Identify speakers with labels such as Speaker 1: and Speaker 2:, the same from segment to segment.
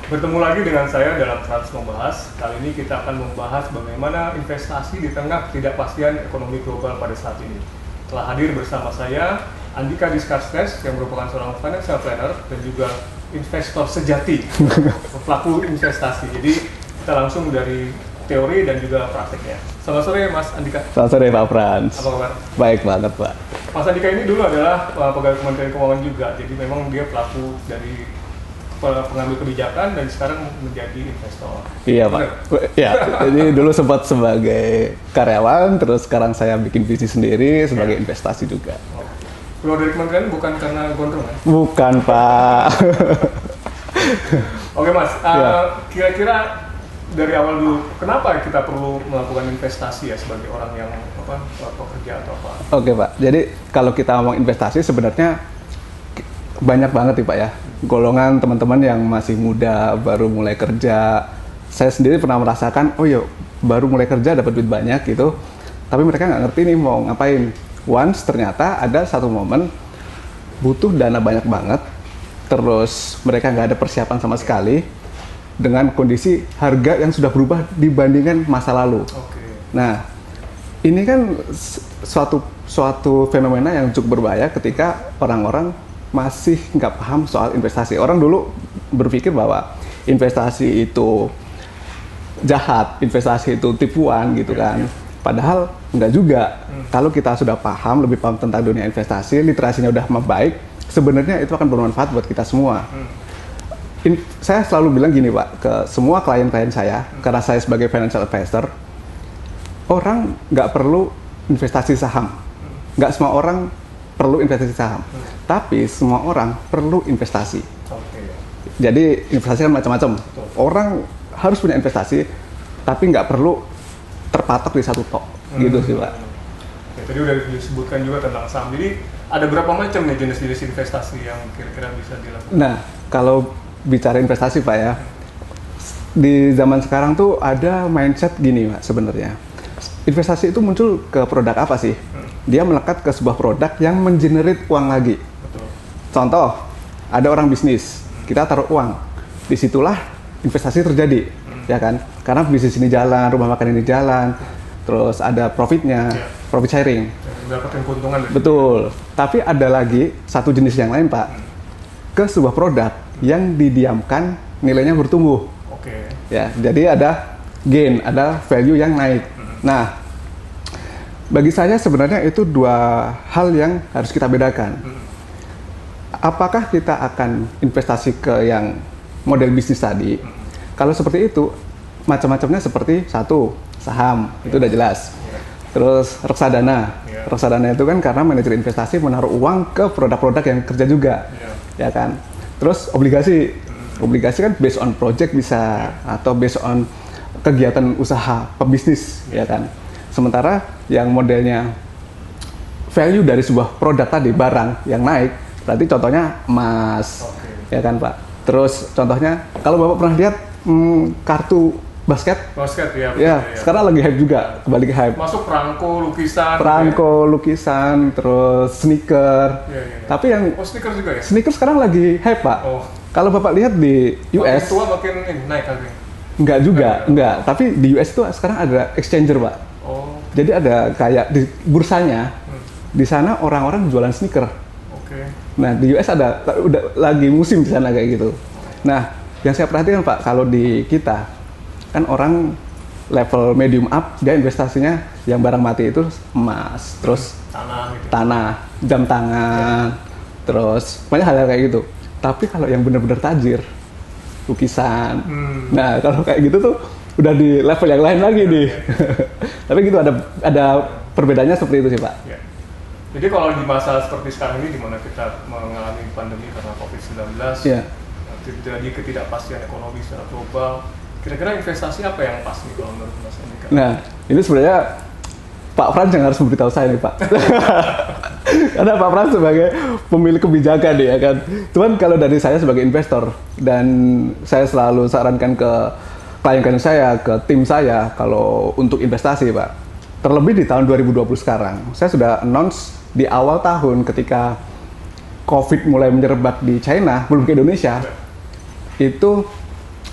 Speaker 1: Bertemu lagi dengan saya dalam 100 Membahas. Kali ini kita akan membahas bagaimana investasi di tengah ketidakpastian ekonomi global pada saat ini. Telah hadir bersama saya Andika Diskarsnes yang merupakan seorang financial planner dan juga investor sejati, pelaku investasi. Jadi kita langsung dari teori dan juga prakteknya. Selamat sore Mas Andika.
Speaker 2: Selamat sore Pak Frans.
Speaker 1: Apa kabar?
Speaker 2: Baik banget Pak.
Speaker 1: Mas Andika ini dulu adalah pegawai Kementerian Keuangan juga, jadi memang dia pelaku dari pengambil kebijakan dan sekarang menjadi investor.
Speaker 2: Iya Pak. Ya, jadi dulu sempat sebagai karyawan, terus sekarang saya bikin bisnis sendiri sebagai investasi juga.
Speaker 1: Keluar dari kementerian bukan karena gondrong ya?
Speaker 2: Bukan Pak.
Speaker 1: Oke Mas, kira-kira dari awal dulu, kenapa kita perlu melakukan investasi ya sebagai orang yang pekerja atau apa?
Speaker 2: Oke Pak, jadi kalau kita ngomong investasi sebenarnya banyak banget nih Pak ya. Golongan teman-teman yang masih muda, baru mulai kerja. Saya sendiri pernah merasakan, oh iya, baru mulai kerja dapat duit banyak gitu. Tapi mereka nggak ngerti nih mau ngapain. Once ternyata ada satu momen butuh dana banyak banget, terus mereka nggak ada persiapan sama sekali dengan kondisi harga yang sudah berubah dibandingkan masa lalu. Nah, ini kan suatu fenomena yang cukup berbahaya ketika orang-orang masih nggak paham soal investasi. Orang dulu berpikir bahwa investasi itu jahat, investasi itu tipuan gitu kan. Padahal nggak juga. Kalau kita sudah lebih paham tentang dunia investasi, literasinya udah membaik, sebenarnya itu akan bermanfaat buat kita semua. Saya selalu bilang gini Pak, ke semua klien-klien saya, karena saya sebagai financial advisor, orang nggak perlu investasi saham. Nggak semua orang perlu investasi saham, tapi semua orang perlu investasi. Jadi investasi kan macam-macam. Orang harus punya investasi, tapi nggak perlu terpatok di satu tok, gitu sih Pak.
Speaker 1: Tadi udah disebutkan juga tentang saham. Jadi ada berapa macam nih jenis-jenis investasi yang kira-kira bisa dilakukan?
Speaker 2: Nah, kalau bicara investasi Pak ya, di zaman sekarang tuh ada mindset gini Pak sebenarnya. Investasi itu muncul ke produk apa sih? Dia melekat ke sebuah produk yang mengenerate uang lagi. Contoh, ada orang bisnis, kita taruh uang, disitulah investasi terjadi, ya kan? Karena bisnis ini jalan, rumah makan ini jalan, terus ada profitnya, profit sharing.
Speaker 1: Mendapatkan keuntungan.
Speaker 2: Betul. Tapi ada lagi satu jenis yang lain Pak, ke sebuah produk yang didiamkan nilainya bertumbuh. Ya, jadi ada gain, ada value yang naik. Nah, bagi saya sebenarnya itu dua hal yang harus kita bedakan. Apakah kita akan investasi ke yang model bisnis tadi? Kalau seperti itu, macam-macamnya seperti satu, saham, itu udah jelas. Terus reksadana. Reksadana itu kan karena manajer investasi menaruh uang ke produk-produk yang kerja juga. Ya kan? Terus obligasi. Obligasi kan based on project bisa, atau based on kegiatan usaha pebisnis, ya kan? Sementara yang modelnya value dari sebuah produk tadi, barang yang naik, berarti contohnya emas, ya kan Pak? Terus contohnya, kalau Bapak pernah lihat kartu basket
Speaker 1: ya,
Speaker 2: ya, sekarang lagi hype juga, kembali ke hype.
Speaker 1: Masuk perangko, lukisan.
Speaker 2: Lukisan, terus sneaker. Tapi yang
Speaker 1: sneaker juga ya?
Speaker 2: Sneaker sekarang lagi hype Pak. Kalau Bapak lihat di US,
Speaker 1: makin tua makin naik harganya.
Speaker 2: Enggak juga, enggak. Tapi di US itu sekarang ada exchanger Pak. Jadi ada kayak di bursanya, di sana orang-orang jualan sneaker. Nah di US udah lagi musim di sana kayak gitu. Nah yang saya perhatikan Pak, kalau di kita kan orang level medium up, dia investasinya yang barang mati itu emas, terus tanah, jam tangan, terus banyak hal-hal kayak gitu. Tapi kalau yang benar-benar tajir, lukisan. Nah kalau kayak gitu tuh udah di level yang lain lagi nih. Tapi gitu ada perbedaannya seperti itu sih Pak.
Speaker 1: Jadi kalau di masa seperti sekarang ini, di mana kita mengalami pandemi karena COVID-19, terjadi ketidakpastian ekonomi secara global, kira-kira investasi apa yang pas nih kalau menurut Mas Andika?
Speaker 2: Nah, ini sebenarnya Pak Frans yang harus memberitahu saya nih Pak. Karena Pak Frans sebagai pemilik kebijakan nih ya kan. Cuman kalau dari saya sebagai investor, dan saya selalu sarankan ke klien-klien saya, ke tim saya, kalau untuk investasi Pak, terlebih di tahun 2020 sekarang, saya sudah announce di awal tahun ketika COVID mulai menyerebak di China, belum ke Indonesia, itu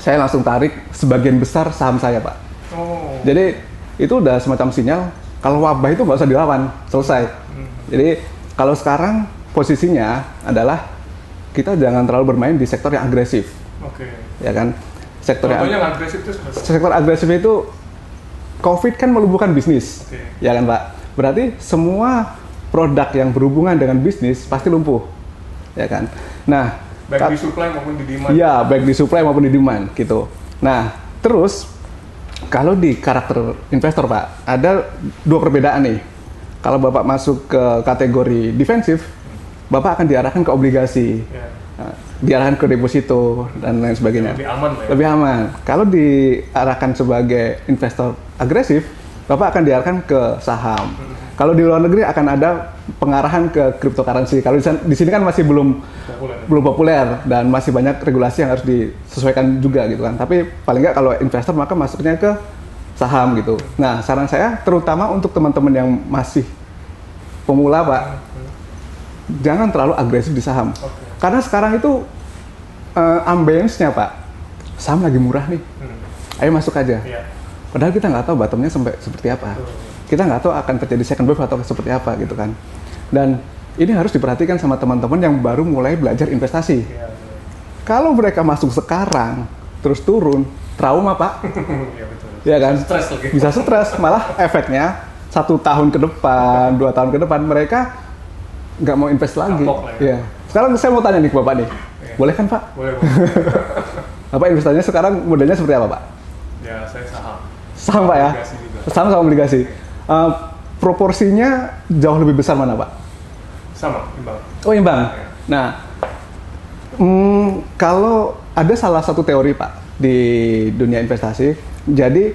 Speaker 2: saya langsung tarik sebagian besar saham saya, Pak.
Speaker 1: Oh.
Speaker 2: Jadi itu udah semacam sinyal kalau wabah itu nggak usah dilawan, selesai. Jadi kalau sekarang posisinya adalah kita jangan terlalu bermain di sektor yang agresif,
Speaker 1: Oke.
Speaker 2: ya kan? Sektor
Speaker 1: Contohnya yang agresif itu seperti apa?
Speaker 2: sektor agresif itu COVID kan melumpuhkan bisnis,
Speaker 1: Oke.
Speaker 2: ya kan Pak? Berarti semua produk yang berhubungan dengan bisnis pasti lumpuh, ya kan? Nah,
Speaker 1: Baik di supply maupun di demand.
Speaker 2: iya, baik di supply maupun di demand gitu. Nah, terus kalau di karakter investor Pak, ada dua perbedaan nih. Kalau Bapak masuk ke kategori defensif, Bapak akan diarahkan ke obligasi,
Speaker 1: Ya.
Speaker 2: nah, diarahkan ke deposito dan lain sebagainya.
Speaker 1: Lebih aman lah ya.
Speaker 2: Lebih aman. Kalau diarahkan sebagai investor agresif, Bapak akan diarahkan ke saham. Kalau di luar negeri akan ada pengarahan ke cryptocurrency. Kalau di sini kan masih
Speaker 1: Populer.
Speaker 2: belum populer dan masih banyak regulasi yang harus disesuaikan juga gitu kan. Tapi paling nggak kalau investor maka masuknya ke saham gitu. Nah, saran saya terutama untuk teman-teman yang masih pemula Pak, jangan terlalu agresif di saham.
Speaker 1: Oke.
Speaker 2: Karena sekarang itu ambience-nya Pak, saham lagi murah nih, ayo masuk aja.
Speaker 1: Iya.
Speaker 2: Padahal kita nggak tahu bottomnya sampai seperti apa. Kita nggak tahu akan terjadi second wave atau seperti apa gitu kan. Dan ini harus diperhatikan sama teman-teman yang baru mulai belajar investasi.
Speaker 1: Iya.
Speaker 2: Kalau mereka masuk sekarang, terus turun, trauma Pak,
Speaker 1: Iya betul.
Speaker 2: ya kan?
Speaker 1: Stres lagi.
Speaker 2: Bisa stres, malah efeknya 1 tahun ke depan, 2 tahun ke depan mereka nggak mau invest lagi.
Speaker 1: Kapok lah ya.
Speaker 2: Ya. Sekarang saya mau tanya nih ke Bapak nih,
Speaker 1: Iya.
Speaker 2: boleh kan Pak?
Speaker 1: Boleh.
Speaker 2: Bapak investasinya sekarang modelnya seperti apa Pak?
Speaker 1: Ya saya saham.
Speaker 2: Saham Pak ya?
Speaker 1: Obligasi juga.
Speaker 2: Saham sama obligasi. Proporsinya jauh lebih besar mana Pak?
Speaker 1: Sama, imbang.
Speaker 2: Oh imbang. Nah, kalau ada salah satu teori Pak di dunia investasi, jadi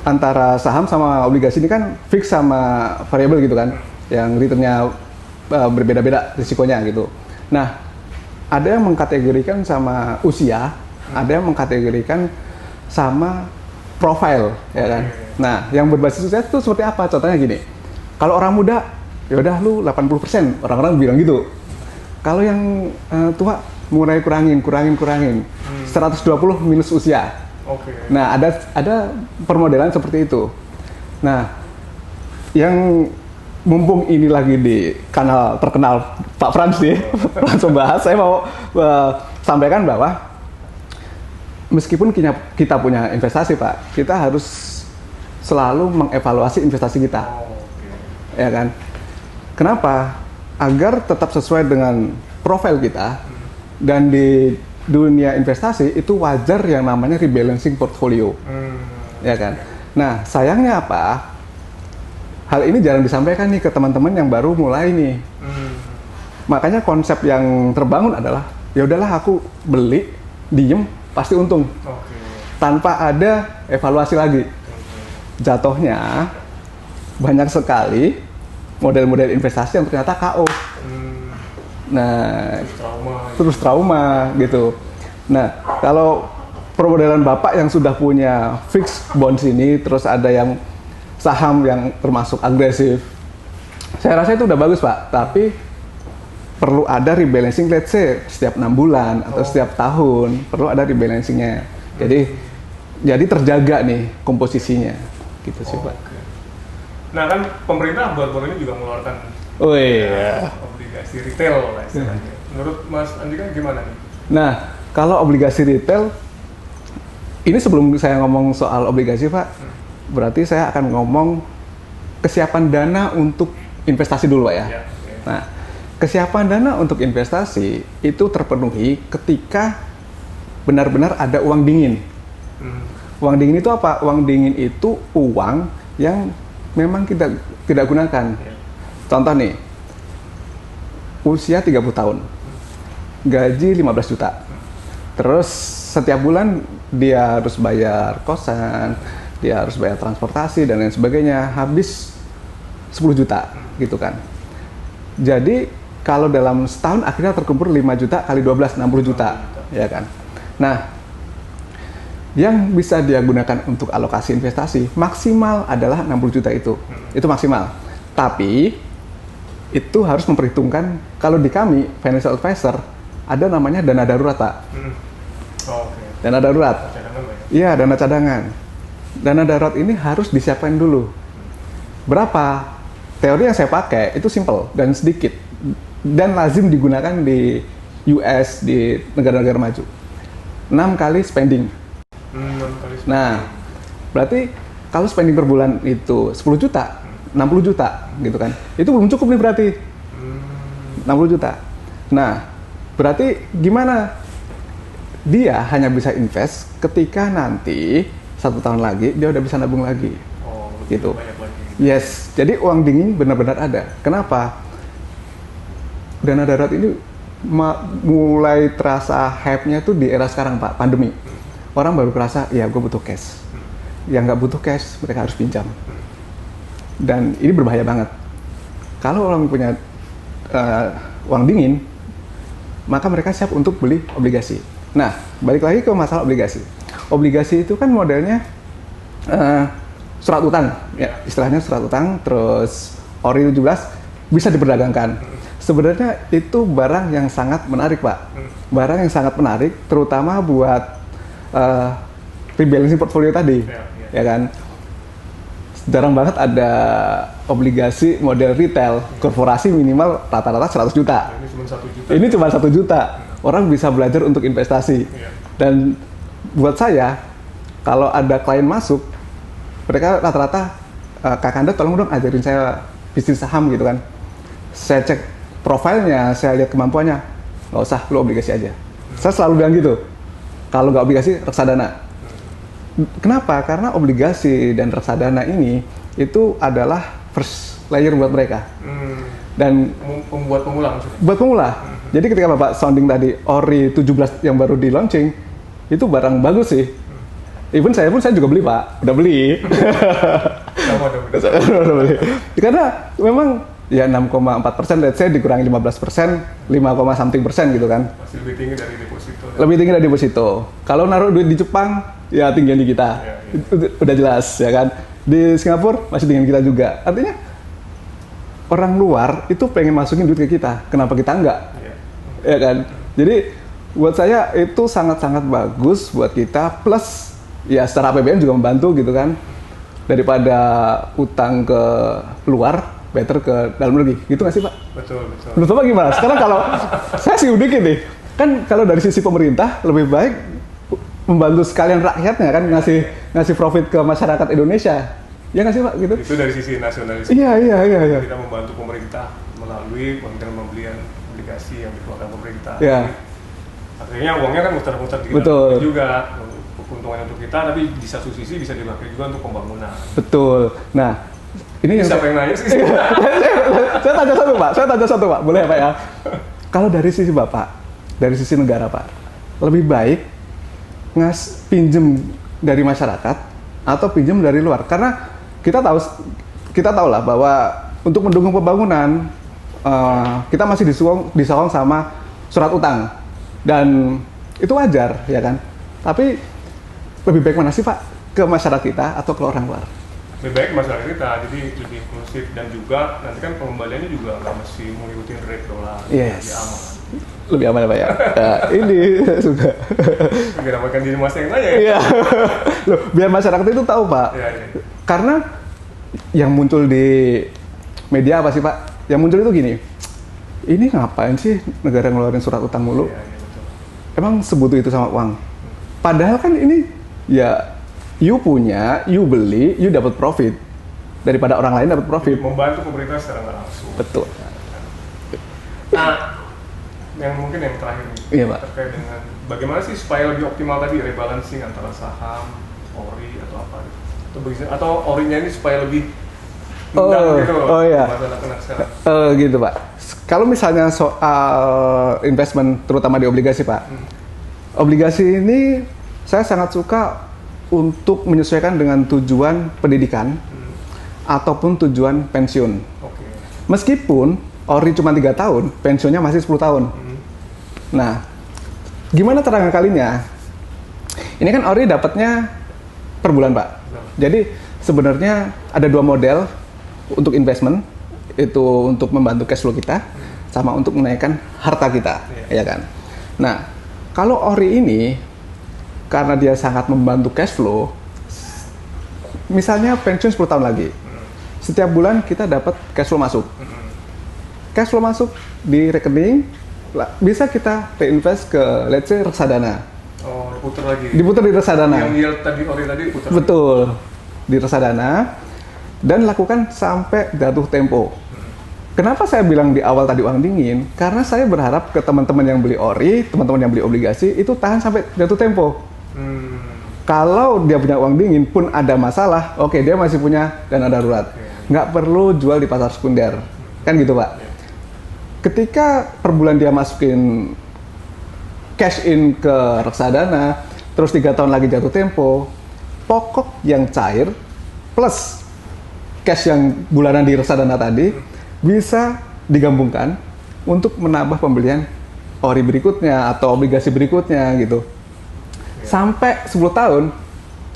Speaker 2: antara saham sama obligasi ini kan fix sama variabel gitu kan, yang returnnya berbeda-beda risikonya gitu. Nah, ada yang mengkategorikan sama usia, ada yang mengkategorikan sama profile, ya kan. Nah, yang berbasis usia itu seperti apa? Contohnya gini, kalau orang muda, ya udah lu 80%, orang-orang bilang gitu. Kalau yang tua, mulai kurangin. 120 minus usia.
Speaker 1: Oke.
Speaker 2: Nah, ada permodelan seperti itu. Nah, yang mumpung ini lagi di kanal terkenal Pak Frans nih, langsung bahas, saya mau sampaikan bahwa meskipun kita punya investasi Pak, kita harus selalu mengevaluasi investasi kita,
Speaker 1: Oh, oke.
Speaker 2: ya kan? Kenapa? Agar tetap sesuai dengan profil kita, dan di dunia investasi itu wajar yang namanya rebalancing portfolio, ya kan? Nah, sayangnya apa? Hal ini jarang disampaikan nih ke teman-teman yang baru mulai nih. Makanya konsep yang terbangun adalah, ya udahlah aku beli, diem, pasti untung,
Speaker 1: Oke.
Speaker 2: tanpa ada evaluasi lagi. Jatuhnya banyak sekali model-model investasi yang ternyata KO. Nah,
Speaker 1: Trauma.
Speaker 2: terus trauma gitu. Nah, kalau permodelan Bapak yang sudah punya fixed bonds ini, terus ada yang saham yang termasuk agresif, saya rasa itu udah bagus Pak, tapi perlu ada rebalancing, let's say setiap 6 bulan atau setiap tahun, perlu ada rebalancingnya. Jadi terjaga nih komposisinya, gitu sih Pak.
Speaker 1: Oke. Nah kan pemerintah baru-baru ini juga mengeluarkan
Speaker 2: Oh iya.
Speaker 1: obligasi retail lah istilahnya. Menurut Mas Andika gimana nih?
Speaker 2: Nah, kalau obligasi retail, ini sebelum saya ngomong soal obligasi Pak, berarti saya akan ngomong kesiapan dana untuk investasi dulu Pak ya.
Speaker 1: Ya, oke.
Speaker 2: Nah, kesiapan dana untuk investasi itu terpenuhi ketika benar-benar ada uang dingin. Uang dingin itu apa? Uang dingin itu uang yang memang kita tidak gunakan.
Speaker 1: Ya.
Speaker 2: Contoh nih, usia 30 tahun, gaji 15 juta. Terus setiap bulan dia harus bayar kosan, dia harus bayar transportasi dan lain sebagainya, habis 10 juta gitu kan. Jadi kalau dalam setahun akhirnya terkumpul 5 juta kali 12, 60 juta, ya kan. Nah, yang bisa dia gunakan untuk alokasi investasi maksimal adalah 60 juta itu maksimal. Tapi itu harus memperhitungkan, kalau di kami financial advisor ada namanya dana darurat Pak.
Speaker 1: Oke.
Speaker 2: Dana darurat.
Speaker 1: Cadangan Pak ya?
Speaker 2: Iya, dana cadangan. Dana darurat ini harus disiapkan dulu. Berapa? Teori yang saya pakai itu simple dan sedikit dan lazim digunakan di US, di negara-negara maju. 6 kali spending.
Speaker 1: 6 kali spending.
Speaker 2: Nah, berarti kalau spending per bulan itu 10 juta, 60 juta gitu kan. Itu belum cukup nih berarti. 60 juta. Nah, berarti gimana? Dia hanya bisa invest ketika nanti 1 tahun lagi dia udah bisa nabung lagi.
Speaker 1: Oh,
Speaker 2: Gitu.
Speaker 1: banyak lagi.
Speaker 2: Yes, jadi uang dingin benar-benar ada. Kenapa? Dana darurat ini mulai terasa hype-nya tuh di era sekarang Pak, pandemi. Orang baru kerasa, ya gue butuh cash. Yang nggak butuh cash, mereka harus pinjam. Dan ini berbahaya banget. Kalau orang punya uang dingin, maka mereka siap untuk beli obligasi. Nah, balik lagi ke masalah obligasi. Obligasi itu kan modelnya surat utang, ya istilahnya surat utang, terus ORI 17 bisa diperdagangkan. Sebenarnya itu barang yang sangat menarik Pak, barang yang sangat menarik, terutama buat rebalancing portfolio tadi, ya kan. Jarang banget ada obligasi model retail, korporasi minimal rata-rata 100 juta.
Speaker 1: Ini cuma 1 juta.
Speaker 2: Ini cuma 1 juta. Orang bisa belajar untuk investasi. Dan buat saya, kalau ada klien masuk, mereka rata-rata, Kak Kanda tolong dong ajarin saya bisnis saham gitu kan. Saya cek profilnya, saya lihat kemampuannya. Nggak usah, lu obligasi aja. Saya selalu bilang gitu. Kalau nggak obligasi, reksadana. Kenapa? Karena obligasi dan reksadana ini itu adalah first layer buat mereka. Dan
Speaker 1: Pembuat pemula maksudnya?
Speaker 2: buat pemula. Jadi ketika Bapak sounding tadi ORI 17 yang baru di launching, itu barang bagus sih. Even saya juga beli Pak, udah beli.
Speaker 1: Sama dong.
Speaker 2: Udah beli. Karena memang ya 6,4%, let's say dikurangi 15%, 5,something% gitu kan.
Speaker 1: Masih lebih tinggi dari deposito.
Speaker 2: Lebih tinggi dari deposito. Kalau naruh duit di Jepang, ya tinggian di kita. Udah jelas ya kan. Di Singapura masih tinggian kita juga. Artinya orang luar itu pengen masukin duit ke kita. Kenapa kita enggak? Ya kan. Jadi buat saya itu sangat-sangat bagus buat kita, plus ya secara APBN juga membantu gitu kan. Daripada utang ke luar, better ke dalam negeri. Gitu nggak sih Pak?
Speaker 1: Betul.
Speaker 2: Menurut Bapak gimana? Sekarang kalau saya sih udah gini, kan kalau dari sisi pemerintah lebih baik membantu sekalian rakyatnya kan, ngasih profit ke masyarakat Indonesia. Ya nggak sih Pak? Gitu?
Speaker 1: Itu dari sisi nasionalisme.
Speaker 2: Iya.
Speaker 1: Kita membantu pemerintah melalui pembelian obligasi yang dikeluarkan pemerintah.
Speaker 2: Iya.
Speaker 1: Akhirnya uangnya kan muter-muter di
Speaker 2: Betul.
Speaker 1: juga. Keuntungannya untuk kita, tapi di satu sisi bisa dipakai juga untuk pembangunan.
Speaker 2: Betul. Nah, ini yang
Speaker 1: Siapa yang nanya sih?
Speaker 2: saya tanya satu Pak, boleh ya Pak ya? Kalau dari sisi Bapak, dari sisi negara Pak, lebih baik pinjem dari masyarakat atau pinjem dari luar? Karena kita tahu lah bahwa untuk mendukung pembangunan kita masih disokong sama surat utang, dan itu wajar ya kan. Tapi lebih baik mana sih Pak, ke masyarakat kita atau ke orang luar?
Speaker 1: Lebih baik masyarakat kita, jadi lebih inklusif, dan juga nanti kan pengembaliannya juga nggak mesti mengikuti rate dolar.
Speaker 2: Yes.
Speaker 1: Lebih aman.
Speaker 2: Lebih aman ya Pak ya? Nah, ini suka.
Speaker 1: Biar makan diri mas yang nanya ya.
Speaker 2: Iya. Loh, biar masyarakat itu tahu Pak.
Speaker 1: Iya.
Speaker 2: Karena yang muncul di media apa sih Pak? Yang muncul itu gini, ini ngapain sih negara ngeluarin surat utang mulu?
Speaker 1: Iya, betul.
Speaker 2: Emang sebutuh itu sama uang? Padahal kan ini ya you punya, you beli, you dapat profit daripada orang lain dapat profit.
Speaker 1: Membantu pemerintah secara nggak langsung.
Speaker 2: Betul.
Speaker 1: Nah, yang mungkin yang terakhir nih,
Speaker 2: Iya, Pak.
Speaker 1: terkait dengan bagaimana sih supaya lebih optimal tadi rebalancing antara saham, ORI atau apa gitu. Atau ORI-nya ini supaya lebih gitu loh.
Speaker 2: Oh iya.
Speaker 1: Buat anak-anak sekarang.
Speaker 2: Gitu Pak. Kalau misalnya soal investment terutama di obligasi Pak, obligasi ini saya sangat suka untuk menyesuaikan dengan tujuan pendidikan ataupun tujuan pensiun.
Speaker 1: Oke.
Speaker 2: Meskipun ORI cuma 3 tahun, pensiunnya masih 10 tahun. Nah, gimana cara ngakalinya? Ini kan ORI dapatnya per bulan Pak. Jadi sebenarnya ada 2 model untuk investment, itu untuk membantu cash flow kita, sama untuk menaikkan harta kita, ya kan. Nah, kalau ORI ini karena dia sangat membantu cash flow. Misalnya pensiun 10 tahun lagi, setiap bulan kita dapat cash flow masuk. Cash flow masuk di rekening, bisa kita reinvest ke let's say reksadana.
Speaker 1: Oh, diputar lagi.
Speaker 2: Diputar di reksadana.
Speaker 1: Yang yield tadi ori tadi putar.
Speaker 2: Betul. Di reksadana dan lakukan sampai jatuh tempo. Kenapa saya bilang di awal tadi uang dingin? Karena saya berharap ke teman-teman yang beli ori, teman-teman yang beli obligasi itu tahan sampai jatuh tempo. Kalau dia punya uang dingin pun ada masalah, oke, dia masih punya dana darurat. Nggak perlu jual di pasar sekunder. Kan gitu, Pak. Ketika per bulan dia masukin cash in ke reksadana, terus 3 tahun lagi jatuh tempo, pokok yang cair plus cash yang bulanan di reksadana tadi bisa digabungkan untuk menambah pembelian ori berikutnya atau obligasi berikutnya gitu. Sampai 10 tahun,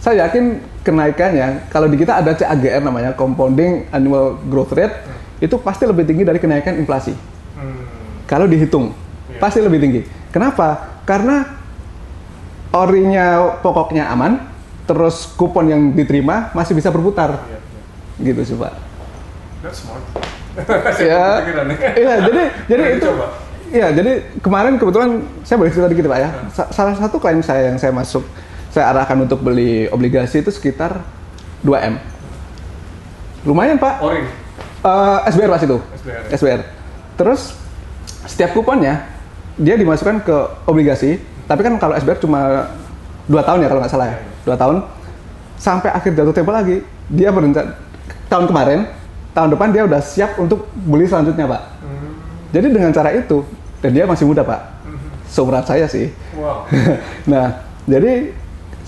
Speaker 2: saya yakin kenaikannya, kalau di kita ada CAGR namanya, Compounding Annual Growth Rate, itu pasti lebih tinggi dari kenaikan inflasi. Kalau dihitung, pasti lebih tinggi. Kenapa? Karena orinya pokoknya aman, terus kupon yang diterima masih bisa berputar. Gitu sih, Pak.
Speaker 1: That's smart.
Speaker 2: Ya, iya, jadi itu.
Speaker 1: Coba.
Speaker 2: Iya, jadi kemarin kebetulan saya boleh cerita dikit, Pak ya. Salah satu klien saya yang saya arahkan untuk beli obligasi itu sekitar 2M. Lumayan, Pak.
Speaker 1: Ori.
Speaker 2: SBR pas itu. SBR. Terus setiap kuponnya dia dimasukkan ke obligasi, tapi kan kalau SBR cuma 2 tahun ya kalau nggak salah ya. 2 tahun sampai akhir jatuh tempo lagi, dia berencana tahun kemarin, tahun depan dia udah siap untuk beli selanjutnya, Pak. Jadi dengan cara itu, dan dia masih muda, Pak. Seumuran saya sih.
Speaker 1: Wow.
Speaker 2: Nah, jadi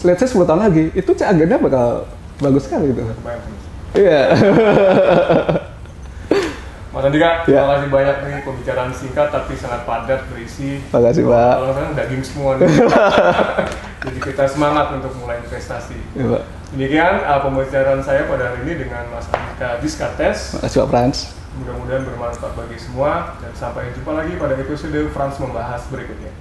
Speaker 2: let's say 10 tahun lagi, itu CAGR-nya bakal bagus sekali gitu. Iya.
Speaker 1: Mas Andika, terima kasih banyak nih pembicaraan singkat tapi sangat padat berisi.
Speaker 2: Terima kasih, Pak.
Speaker 1: Kalau kan daging semua nih. Jadi kita semangat untuk mulai investasi.
Speaker 2: Iya, Pak.
Speaker 1: Demikian pembicaraan saya pada hari ini dengan Mas Andika Diskartes.
Speaker 2: Terima kasih, Pak Frans.
Speaker 1: Mudah-mudahan bermanfaat bagi semua dan sampai jumpa lagi pada episode Frans Membahas berikutnya.